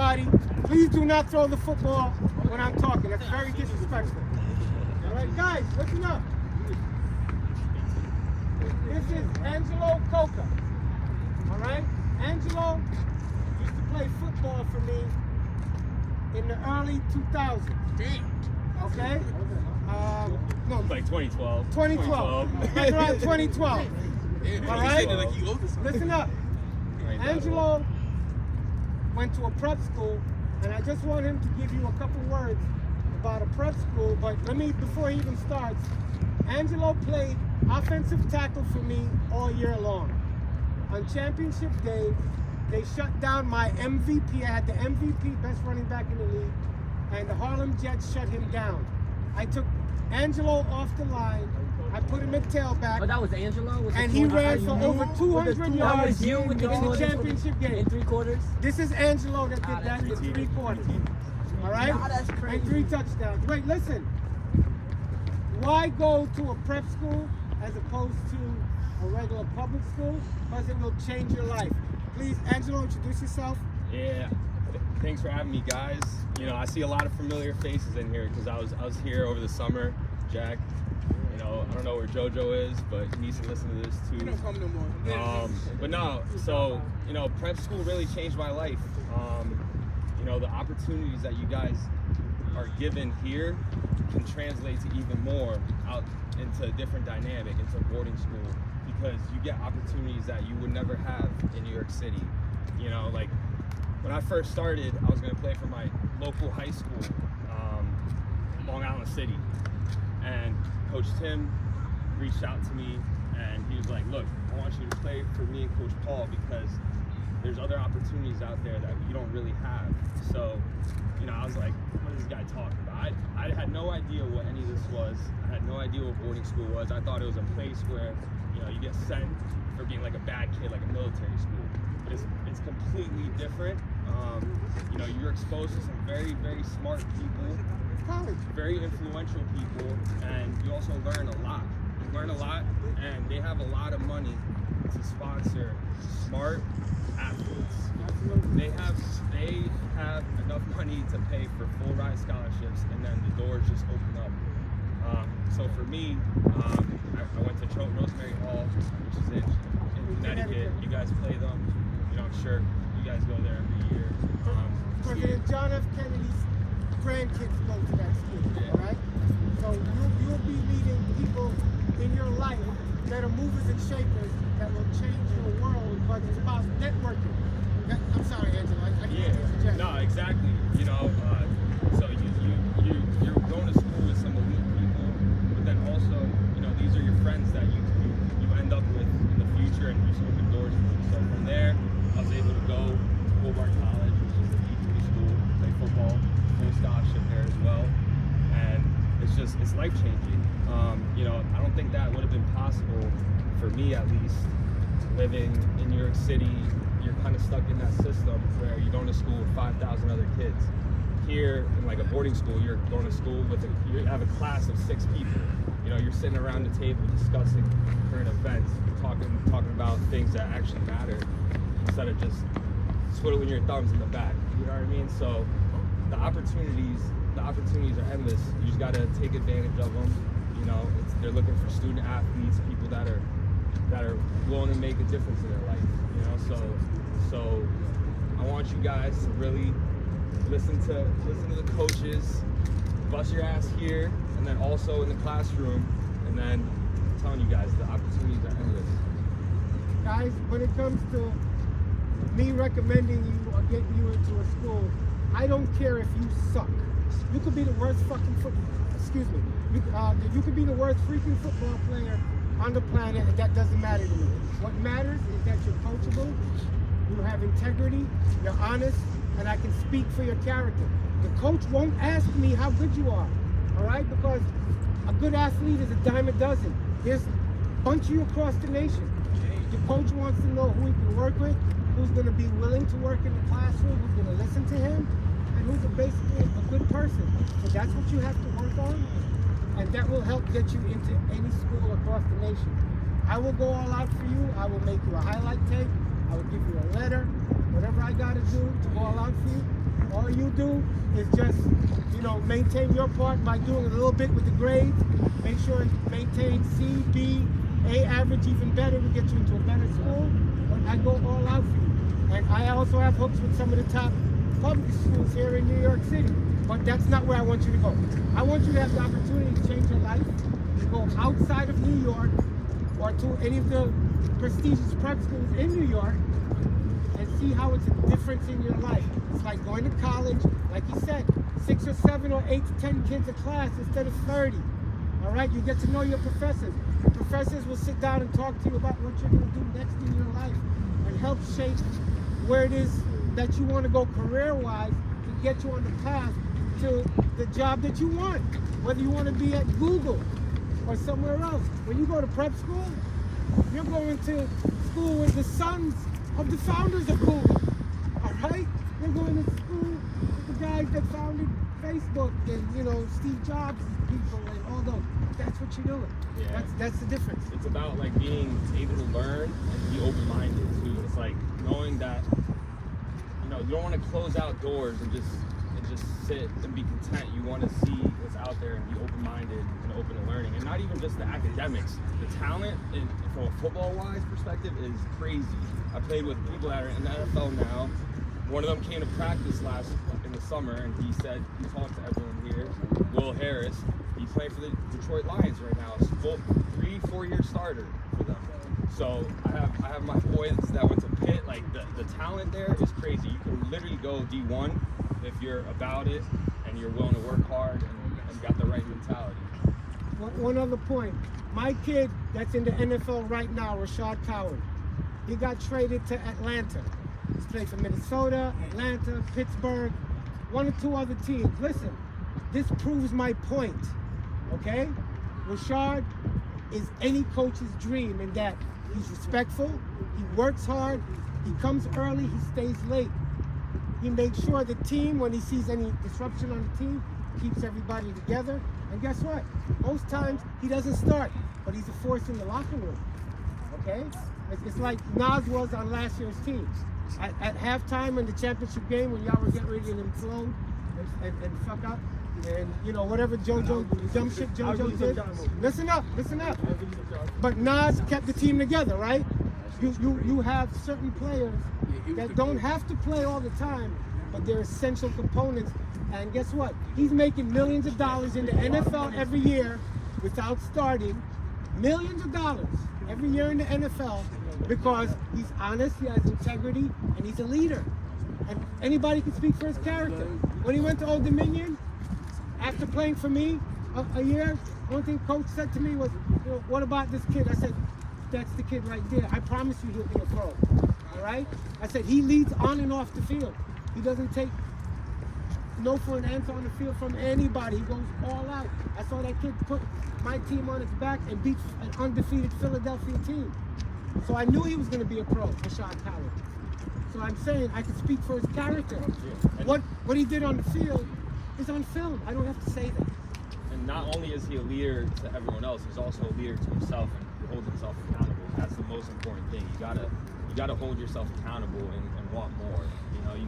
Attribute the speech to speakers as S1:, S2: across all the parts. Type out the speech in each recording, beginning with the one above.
S1: everybody. Please do not throw the football when I'm talking. That's very disrespectful. All right, guys, listen up. This is Angelo Koca. All right? Angelo used to play football for me in the early 2000s. Okay? No,
S2: like 2012.
S1: 2012. Like around 2012. All right? Listen up. Angelo went to a prep school, and I just want him to give you a couple words about a prep school, but before he even starts, Angelo played offensive tackle for me all year long. On championship day, they shut down my MVP. I had the MVP, best running back in the league, and the Harlem Jets shut him down. I took Angelo off the line. I put him at tailback.
S3: Oh, that was Angelo?
S1: And he ran for over 200 yards in the championship game.
S3: In 3 quarters?
S1: This is Angelo that did that in 3 quarters. All right?
S3: That's crazy.
S1: And 3 touchdowns. Wait, listen. Why go to a prep school as opposed to a regular public school? Because it will change your life. Please, Angelo, introduce yourself.
S2: Yeah. Thanks for having me, guys. You know, I see a lot of familiar faces in here because I was here over the summer. Jack, you know, I don't know where JoJo is, but he needs to listen to this too.
S4: He don't come no more.
S2: But no, so, you know, prep school really changed my life. You know, the opportunities that you guys are given here can translate to even more out into a different dynamic, into boarding school, because you get opportunities that you would never have in New York City. You know, like when I first started, I was going to play for my local high school, Long Island City, and Coach Tim reached out to me and he was like, look, I want you to play for me and Coach Paul because there's other opportunities out there that you don't really have. So, you know, I was like, what is this guy talking about? I had no idea what any of this was. I had no idea what boarding school was. I thought it was a place where, you know, you get sent for being like a bad kid, like a military school. But it's completely different. You know, you're exposed to some very, very smart people, very influential people, and you also learn a lot. You learn a lot, and they have a lot of money to sponsor smart athletes. They have enough money to pay for full ride scholarships, and then the doors just open up. So for me, I went to Rosemary Hall, which is in Connecticut. You guys play them. You know, I'm sure you guys go there every year.
S1: President John F. Kennedy's grandkids go to that school,
S2: Yeah.
S1: all right? So you'll be meeting people in your life that are movers and shakers that will change your world, but it's about networking. I'm sorry, Angelo, I didn't interject.
S2: No, exactly. You know, so you're going to school with some elite people, but then also, you know, these are your friends that you end up with in the future, and you just open doors for you. So from there, I was able to go to Hobart College, which is a D3 school, play football, full scholarship there as well, and it's life-changing. You know, I don't think that would have been possible for me, at least, living in New York City. You're kind of stuck in that system where you're going to school with 5,000 other kids. Here, in like a boarding school, you're going to school with you have a class of 6 people. You know, you're sitting around the table discussing current events, talking about things that actually matter, instead of just twiddling your thumbs in the back. You know what I mean? So the opportunities are endless. You just got to take advantage of them. You know, they're looking for student athletes, people that are willing to make a difference in their life. You know, so I want you guys to really listen to the coaches, bust your ass here, and then also in the classroom, and then I'm telling you guys, the opportunities are endless.
S1: Guys, when it comes to me recommending you or getting you into a school, I don't care if you suck. You could be the worst you could be the worst freaking football player on the planet, and that doesn't matter to me. What matters is that you're coachable, you have integrity, you're honest, and I can speak for your character. The coach won't ask me how good you are, all right? Because a good athlete is a dime a dozen. There's a bunch of you across the nation. The coach wants to know who he can work with, who's going to be willing to work in the classroom, who's going to listen to him, and who's basically a good person. So that's what you have to work on, and that will help get you into any school across the nation. I will go all out for you. I will make you a highlight tape. I will give you a letter, whatever I got to do to go all out for you. you do is just, maintain your part by doing a little bit with the grades. Make sure you maintain C, B, A average, even better to get you into a better school. But I go all out for you. And I also have hooks with some of the top public schools here in New York City. But that's not where I want you to go. I want you to have the opportunity to change your life, to go outside of New York or to any of the prestigious prep schools in New York and see how it's a difference in your life. It's like going to college, like you said, 6 or 7 or 8 to 10 kids a class instead of 30. All right, you get to know your professors. The professors will sit down and talk to you about what you're going to do next in your life and help shape where it is that you want to go career-wise to get you on the path to the job that you want, whether you want to be at Google or somewhere else. When you go to prep school, you're going to school with the sons of the founders of Google, all right? You're going to school with the guys that founded Facebook and, Steve Jobs people and all those. That's what you're doing.
S2: Yeah.
S1: That's the difference.
S2: It's about like being able to learn and be open-minded too. It's like knowing that, you don't want to close out doors and just sit and be content. You want to see what's out there and be open-minded and open to learning. And not even just the academics. The talent from a football-wise perspective is crazy. I played with people that are in the NFL now. One of them came to practice in the summer, and he said, he talked to everyone here, Will Harris. He's playing for the Detroit Lions right now. He's full 3-4 year starter for them. So I have my boys that went to Pitt. Like the talent there is crazy. You can literally go D1 if you're about it and you're willing to work hard and got the right mentality.
S1: One other point. My kid that's in the NFL right now, Rashad Coward, he got traded to Atlanta. He's played for Minnesota, Atlanta, Pittsburgh, 1 or 2 other teams. Listen, this proves my point, okay? Rashad is any coach's dream in that he's respectful, he works hard, he comes early, he stays late. He makes sure the team, when he sees any disruption on the team, keeps everybody together. And guess what? Most times he doesn't start, but he's a force in the locker room, okay? It's like Nas was on last year's team. At halftime in the championship game when y'all were getting ready to implode and fuck up, and whatever dumb shit JoJo did. Listen up. But Nas kept the team together, right? You have certain players that don't have to play all the time, but they're essential components. And guess what? He's making millions of dollars in the NFL every year without starting. Millions of dollars every year in the NFL because he's honest, he has integrity, and he's a leader. And anybody can speak for his character. When he went to Old Dominion, after playing for me a year, one thing coach said to me was, what about this kid? I said, that's the kid right there. I promise you he'll be a pro. All right? I said, he leads on and off the field. He doesn't take no for an answer on the field from anybody. He goes all out. I saw that kid put my team on his back and beat an undefeated Philadelphia team. So I knew he was going to be a pro, Rashad Coward. So I'm saying I can speak for his character. What he did on the field is on film. I don't have to say that.
S2: And not only is he a leader to everyone else, he's also a leader to himself and holds himself accountable. That's the most important thing. You gotta hold yourself accountable and want more. You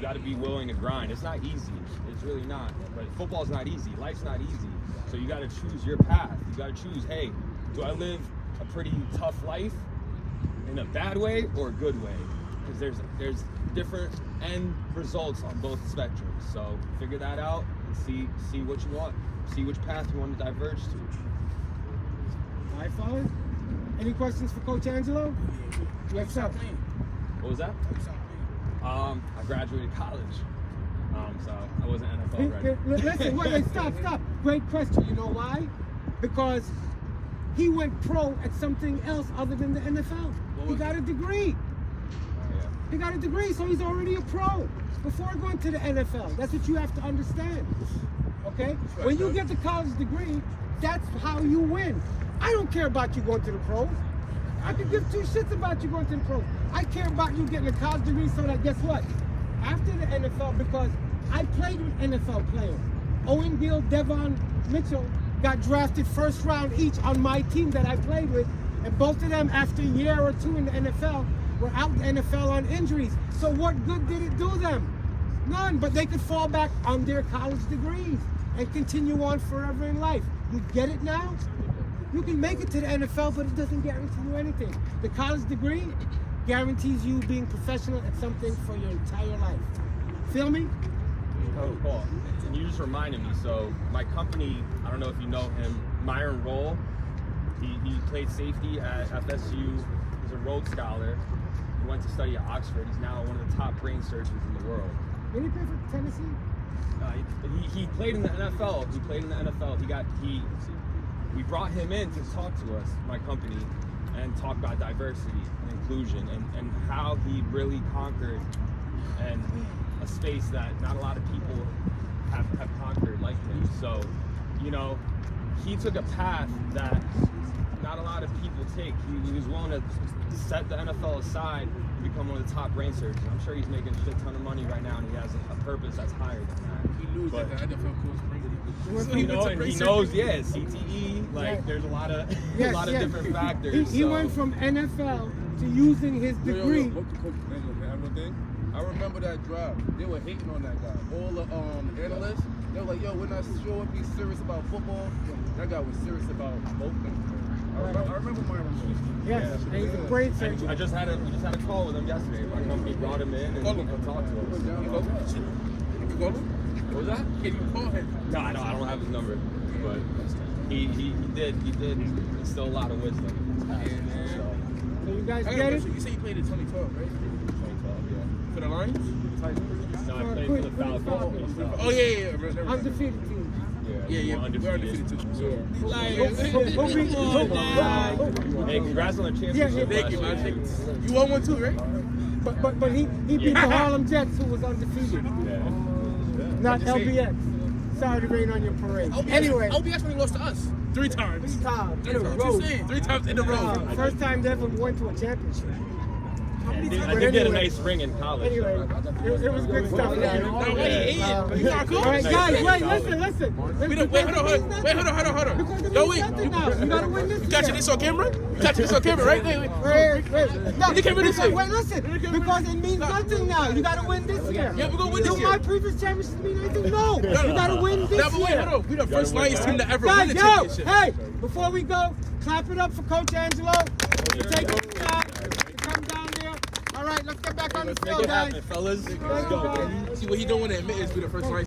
S2: gotta be willing to grind. It's not easy. It's really not. But football's not easy. Life's not easy. So you gotta choose your path. You gotta choose, hey, do I live a pretty tough life in a bad way or a good way? Because there's different end results on both spectrums. So figure that out and see what you want. See which path you want to diverge to.
S1: All right, fellas. Any questions for Coach Angelo? Yes, sir.
S2: What was that? I graduated college, so I wasn't NFL ready.
S1: Listen, wait, stop. Great question. You know why? Because he went pro at something else other than the NFL. He got a degree. He got a degree, so he's already a pro before going to the NFL. That's what you have to understand. Okay? When you get the college degree, that's how you win. I don't care about you going to the pros. I could give 2 shits about you going to the pros. I care about you getting a college degree so that, guess what? After the NFL, because I played with NFL players. Owen Gill, Devon Mitchell got drafted first round each on my team that I played with. And both of them, after a year or 2 in the NFL, were out in the NFL on injuries. So what good did it do them? None, but they could fall back on their college degrees and continue on forever in life. You get it now? You can make it to the NFL, but it doesn't guarantee you anything. The college degree guarantees you being professional at something for your entire life. Feel me?
S2: Coach Paul, and you just reminded me. So my company, I don't know if you know him, Myron Role. He played safety at FSU. He's a Rhodes Scholar. He went to study at Oxford. He's now one of the top brain surgeons in the world.
S1: Did he play for Tennessee?
S2: He played in the NFL. He played in the NFL. We brought him in to talk to us, my company, and talk about diversity and inclusion and how he really conquered and a space that not a lot of people have conquered like him. So, you know, he took a path that not a lot of people take. He was willing to set the NFL aside and become one of the top brain surgeons. I'm sure he's making a shit ton of money right now, and he has a purpose that's higher than that.
S4: He knew that the NFL coach
S2: So, you know, and he knows, CTE, like there's a lot of different factors.
S1: He went from NFL to using his degree.
S4: I remember that drive. They were hating on that guy. All the analysts, they were like, "Yo, we're not sure if he's serious about football." That guy was serious about both things. I remember Myron Role.
S1: Yes, and he's a brain surgeon.
S2: We just had a call with him yesterday. My company brought him in and talked to us.
S4: You can call him?
S2: What was that?
S4: Can you call him?
S2: No, I don't have his number, but he did instill a lot of wisdom.
S1: So you guys get it?
S4: You say you played in 2012, right?
S2: 2012, yeah.
S4: For the Lions?
S2: No, I played for the Falcons.
S4: Oh yeah.
S1: Undefeated team.
S4: Yeah. We're undefeated too. So.
S1: Lions.
S2: Hey, congrats on the championship.
S4: Thank you, man. You won one too, right?
S1: But he beat the Harlem Jets, who was undefeated. Not LBX. Sorry to rain on your parade.
S4: Anyway. LBX when he lost to us. 3 times.
S1: 3 times in a
S4: What
S1: row.
S4: you saying? 3 times in a row.
S1: First time they ever went to a championship.
S2: I did get a nice ring in college.
S1: Anyway, it was good stuff, guys.
S4: You got cool?
S1: All right, guys, listen.
S4: Wait, hold on.
S1: Because it
S4: No,
S1: means
S4: wait.
S1: nothing now. You gotta win this
S4: You got
S1: year.
S4: this on camera? You got this on camera, right? Wait.
S1: No,
S4: You can't win this year.
S1: wait, listen. Because it means nothing now. You gotta win this year.
S4: Yeah, we're gonna win this
S1: Do
S4: year.
S1: my previous championships mean anything? No. You gotta win this
S4: No, but wait,
S1: year.
S4: hold on. We the first Lions team to ever win
S1: Guys,
S4: the
S1: yo,
S4: championship.
S1: hey, before we go, clap it up for Coach Angelo. For taking the time to come down there. All right, let's get back on the
S2: Let's make
S1: field,
S2: it
S1: guys.
S2: happen, fellas.
S1: Thank you,
S2: Let's go.
S1: guys.
S4: See what he don't want to admit is we the first Lions